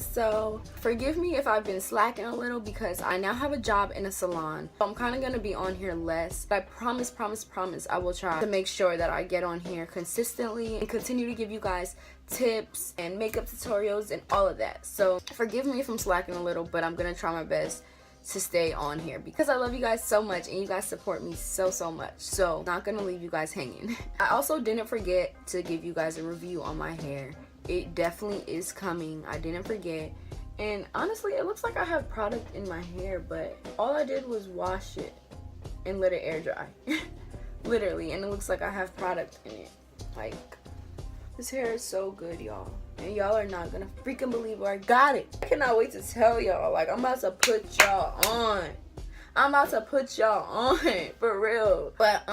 So forgive me if I've been slacking a little because I now have a job in a salon. So I'm kind of gonna be on here less, but I promise I will try to make sure that I get on here consistently and continue to give you guys tips and makeup tutorials and all of that. So forgive me if I'm slacking a little, but I'm gonna try my best to stay on here because I love you guys so much and you guys support me so much. So not gonna leave you guys hanging. I also didn't forget to give you guys a review on my hair. It definitely is coming. I didn't forget. And honestly, it looks like I have product in my hair, but all I did was wash it and let it air dry. Literally, and it looks like I have product in it. Like, this hair is so good, y'all. And y'all are not gonna freaking believe where I got it. I cannot wait to tell y'all. Like, I'm about to put y'all on. I'm about to put y'all on, for real. But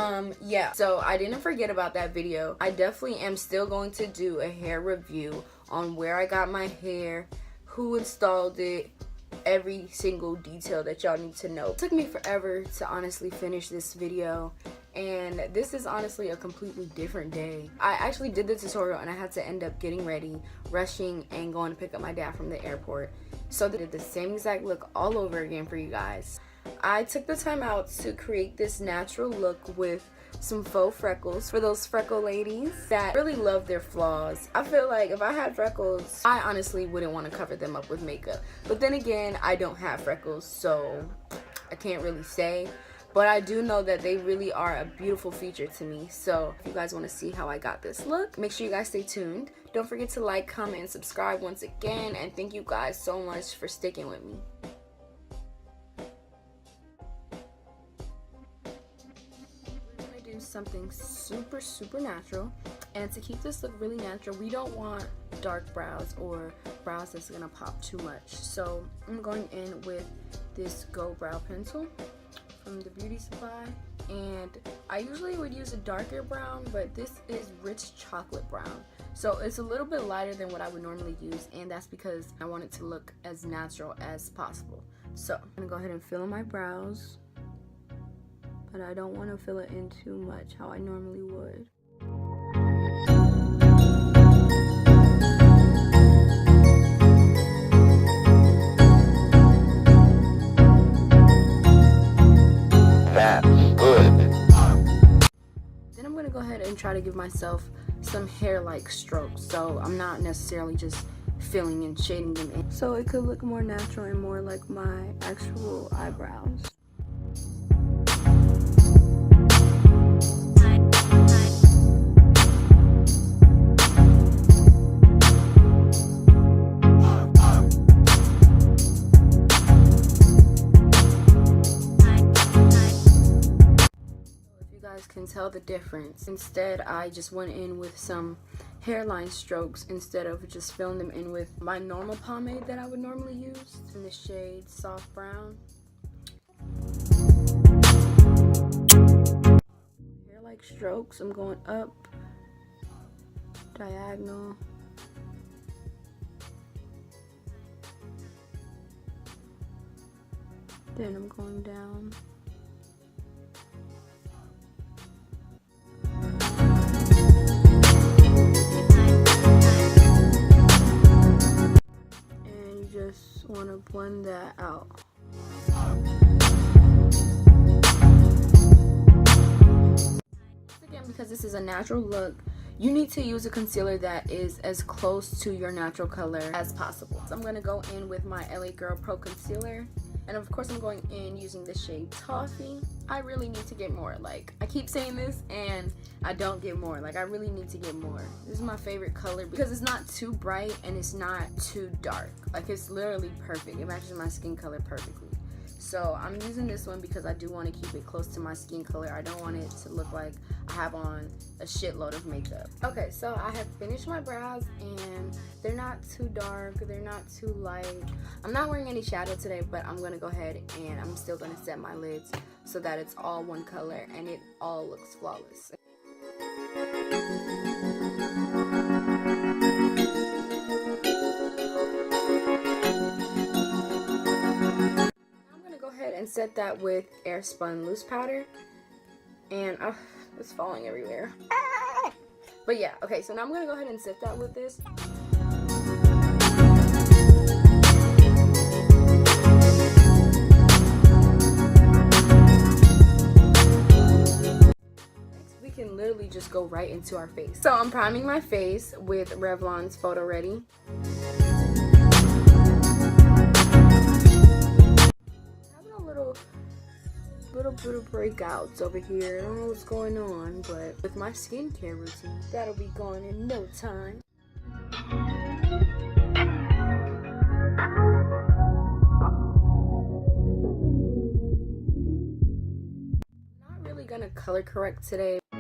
yeah, so I didn't forget about that video. I definitely am still going to do a hair review on where I got my hair, who installed it, every single detail that y'all need to know. It took me forever to honestly finish this video, and this is honestly a completely different day. I actually did the tutorial and I had to end up getting ready, rushing, and going to pick up my dad from the airport. So I did the same exact look all over again for you guys. I took the time out to create this natural look with some faux freckles for those freckle ladies that really love their flaws. I feel like if I had freckles, I honestly wouldn't want to cover them up with makeup. But then again, I don't have freckles, so I can't really say. But I do know that they really are a beautiful feature to me. So if you guys want to see how I got this look, make sure you guys stay tuned. Don't forget to like, comment, and subscribe once again. And thank you guys so much for sticking with me. Something super natural, and to keep this look really natural, we don't want dark brows or brows that's gonna pop too much. So I'm going in with this Go Brow Pencil from the beauty supply, and I usually would use a darker brown, but this is rich chocolate brown, so it's a little bit lighter than what I would normally use, and that's because I want it to look as natural as possible. So I'm gonna go ahead and fill in my brows, but I don't want to fill it in too much how I normally would. That's good. Then I'm going to go ahead and try to give myself some hair-like strokes, so I'm not necessarily just filling and shading them in, so it could look more natural and more like my actual eyebrows. Can tell the difference. Instead, I just went in with some hairline strokes instead of just filling them in with my normal pomade that I would normally use in the shade Soft Brown. Hair-like strokes, I'm going up, diagonal, then I'm going down. Just want to blend that out. Again, because this is a natural look, you need to use a concealer that is as close to your natural color as possible. So I'm going to go in with my LA Girl Pro Concealer, and of course I'm going in using the shade Toffee. I really need to get more. Like, I keep saying this and I don't get more. Like, I really need to get more. This is my favorite color because it's not too bright and it's not too dark. Like, it's literally perfect. It matches my skin color perfectly. So I'm using this one because I do want to keep it close to my skin color. I don't want it to look like I have on a shitload of makeup. Okay, so I have finished my brows and they're not too dark, they're not too light. I'm not wearing any shadow today, but I'm gonna go ahead and I'm still gonna set my lids so that it's all one color and it all looks flawless. And set that with Airspun loose powder, and it's falling everywhere. But yeah, okay, so now I'm gonna go ahead and set that with this. literally just go right into our face. So I'm priming my face with Revlon's Photo Ready. Having a little bit of breakouts over here. I don't know what's going on, but with my skincare routine, that'll be gone in no time. Not really gonna color correct today. I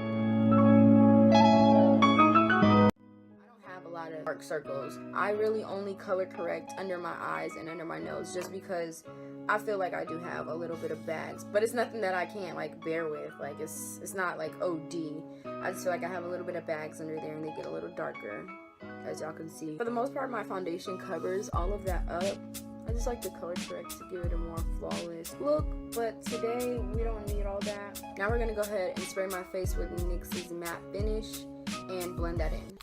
don't have a lot of dark circles. I really only color correct under my eyes and under my nose, just because I feel like I do have a little bit of bags, but it's nothing that I can't like bear with. Like it's not like OD. I just feel like I have a little bit of bags under there and they get a little darker, as y'all can see. For the most part, my foundation covers all of that up. I just like to color correct to give it a more flawless look, but today we don't need all that. Now we're gonna go ahead and spray my face with NYX's matte finish and blend that in.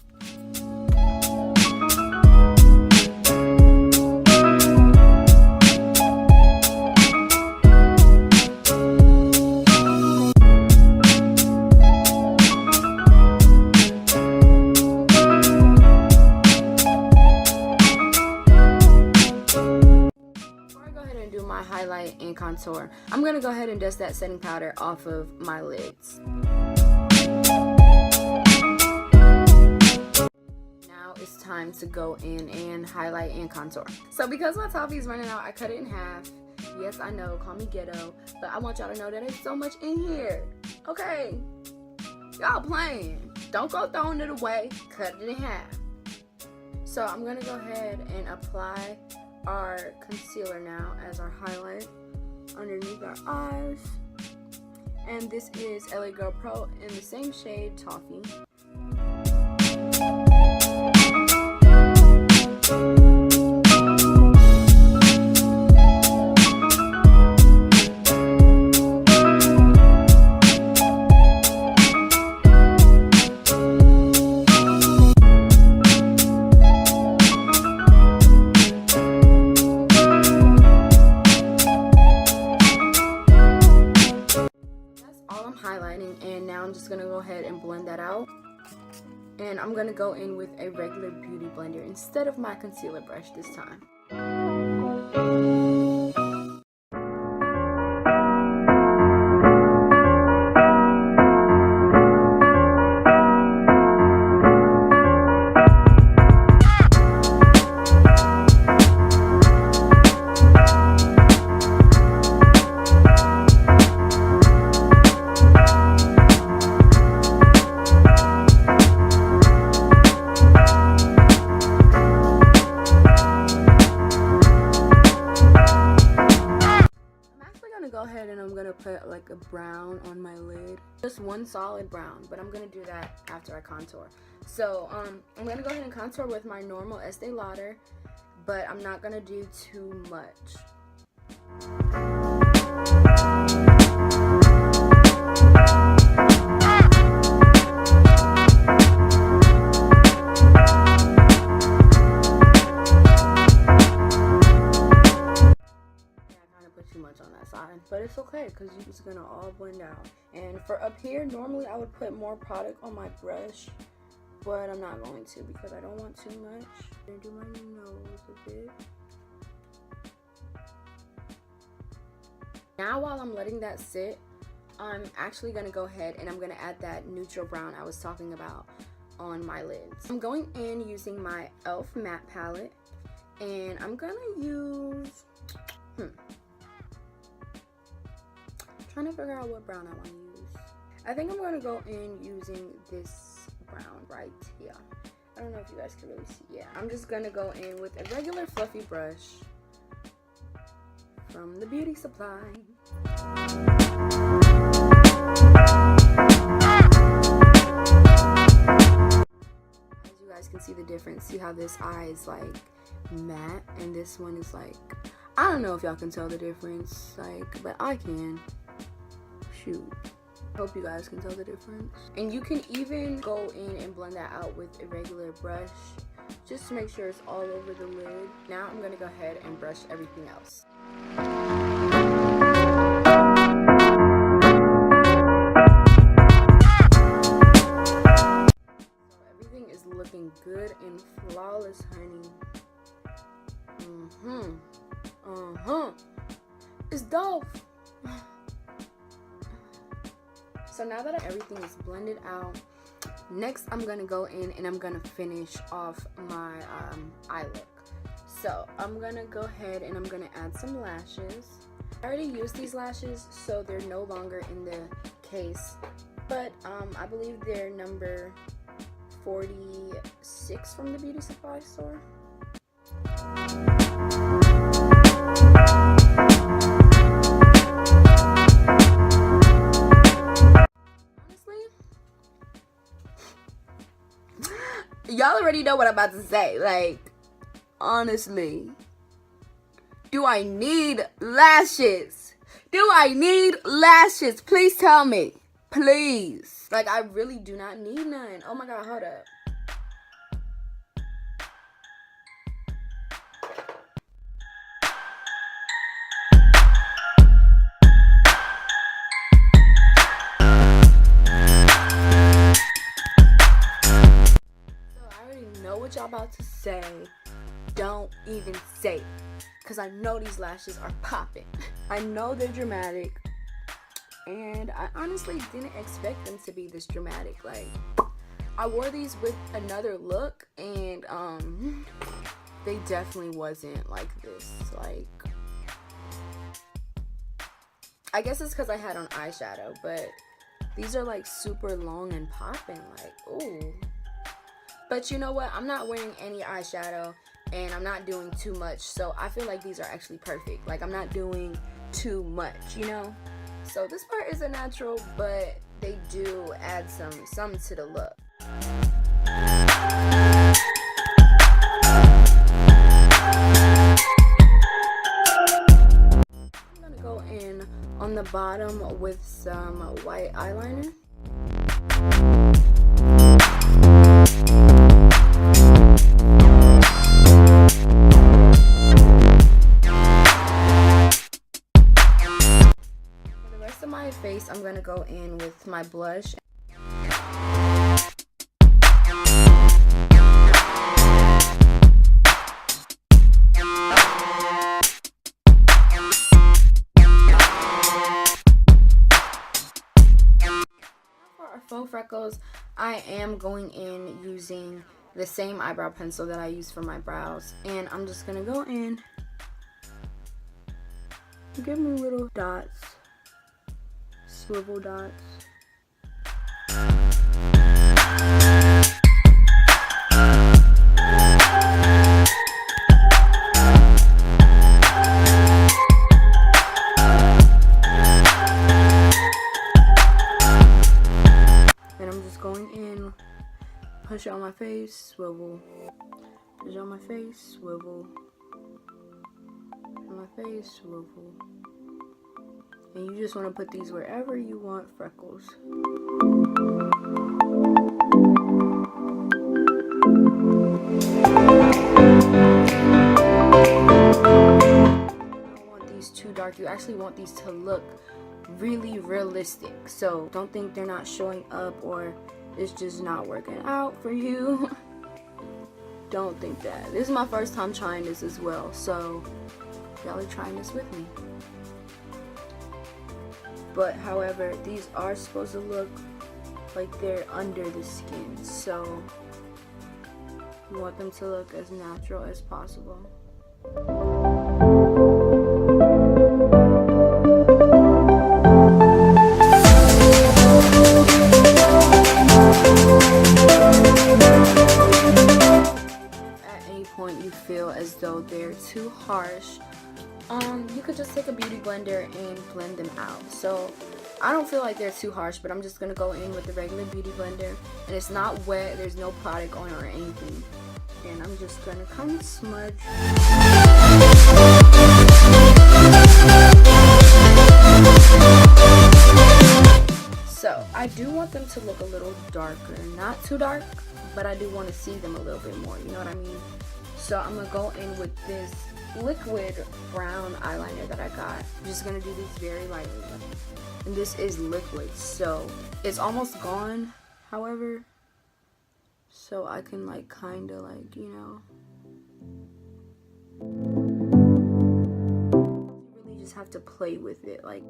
My highlight and contour, I'm gonna go ahead and dust that setting powder off of my lids. Now it's time to go in and highlight and contour. So because my toffee is running out, I cut it in half. Yes, I know, call me ghetto, but I want y'all to know that there's so much in here. Okay, y'all playing. Don't go throwing it away. Cut it in half. So I'm gonna go ahead and apply our concealer now as our highlight underneath our eyes, and this is LA Girl Pro in the same shade Toffee. Highlighting, and now I'm just gonna go ahead and blend that out, and I'm gonna go in with a regular beauty blender instead of my concealer brush this time. Go ahead and I'm gonna put like a brown on my lid, just one solid brown, but I'm gonna do that after I contour. So I'm gonna go ahead and contour with my normal Estee Lauder, but I'm not gonna do too much. Too much on that side, but it's okay because it's gonna all blend out. And for up here, normally I would put more product on my brush, but I'm not going to because I don't want too much. I'm gonna do my nose a bit. Now while I'm letting that sit, I'm actually gonna go ahead and I'm gonna add that neutral brown I was talking about on my lids. I'm going in using my e.l.f. matte palette, and I'm gonna use trying to figure out what brown I want to use. I think I'm going to go in using this brown right here. I don't know if you guys can really see. Yeah, I'm just going to go in with a regular fluffy brush from the beauty supply. As you guys can see the difference, see how this eye is like matte and this one is like, I don't know if y'all can tell the difference, like, but I can. Shoot. Hope you guys can tell the difference. And you can even go in and blend that out with a regular brush, just to make sure it's all over the lid. Now I'm gonna go ahead and brush everything else. Yes, honey. It's Dolph. So now that everything is blended out, next I'm gonna go in and I'm gonna finish off my eye look. So I'm gonna go ahead and I'm gonna add some lashes. I already used these lashes, so they're no longer in the case, but I believe they're number 46 from the beauty supply store. Honestly, y'all already know what I'm about to say. Like, honestly, do I need lashes? Do I need lashes? Please tell me. Please. Like, I really do not need none. Oh my god, hold up. What y'all about to say, don't even say it, because I know these lashes are popping. I know they're dramatic, and I honestly didn't expect them to be this dramatic. Like, I wore these with another look, and they definitely wasn't like this. Like, I guess it's because I had on eyeshadow, but these are like super long and popping. Like, ooh. But you know what? I'm not wearing any eyeshadow and I'm not doing too much. So I feel like these are actually perfect. Like, I'm not doing too much, you know? So this part isn't natural, but they do add some to the look. I'm gonna go in on the bottom with some white eyeliner. Face, I'm gonna go in with my blush. For our faux freckles, I am going in using the same eyebrow pencil that I use for my brows, and I'm just gonna go in, give me little dots. Swivel dots. And I'm just going in, push on my face, swivel, push on my face, swivel, on my face, swivel. And you just want to put these wherever you want freckles. You don't want these too dark. You actually want these to look really realistic. So don't think they're not showing up or it's just not working out for you. Don't think that. This is my first time trying this as well. So y'all are trying this with me. But however, these are supposed to look like they're under the skin, so you want them to look as natural as possible. If at any point you feel as though they're too harsh, you could just take a beauty blender and blend them out. So I don't feel like they're too harsh, but I'm just gonna go in with the regular beauty blender, and it's not wet, there's no product on it or anything, and I'm just gonna kind of smudge. So I do want them to look a little darker, not too dark, but I do want to see them a little bit more, you know what I mean? So I'm gonna go in with this liquid brown eyeliner that I got. I'm just gonna do these very lightly, and this is liquid, so it's almost gone, however, so I can like kind of like, you know, You really just have to play with it, like.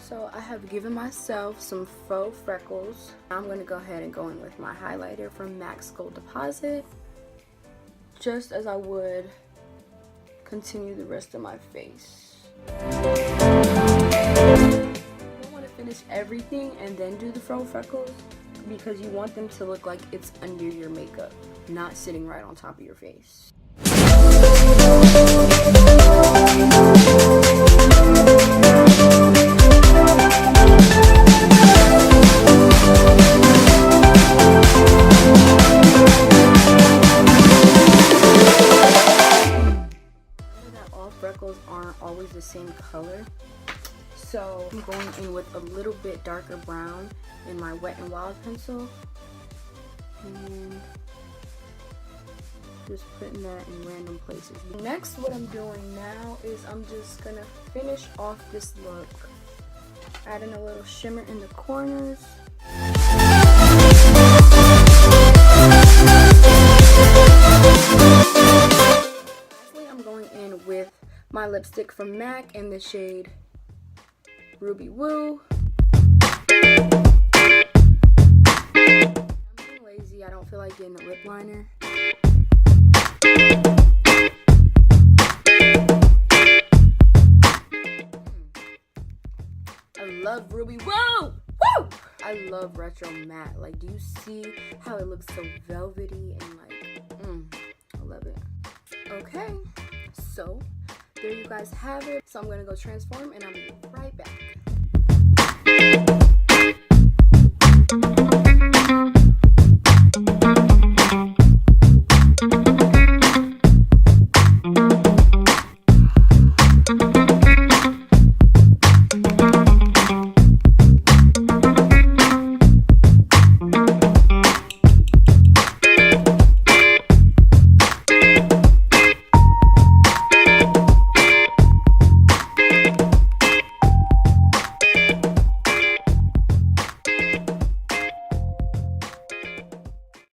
So I have given myself some faux freckles. I'm going to go ahead and go in with my highlighter from MAC's Gold Deposit, just as I would continue the rest of my face. You don't want to finish everything and then do the faux freckles, because you want them to look like it's under your makeup, not sitting right on top of your face. Freckles aren't always the same color, so I'm going in with a little bit darker brown in my Wet n Wild pencil and just putting that in random places. Next, what I'm doing now is I'm just gonna finish off this look, adding a little shimmer in the corners. With my lipstick from MAC in the shade Ruby Woo. I'm being lazy, I don't feel like getting a lip liner. I love Ruby Woo! Woo! I love retro matte. Like, do you see how it looks so velvety and like, I love it. Okay. So there you guys have it. So I'm gonna go transform and I'll be right back.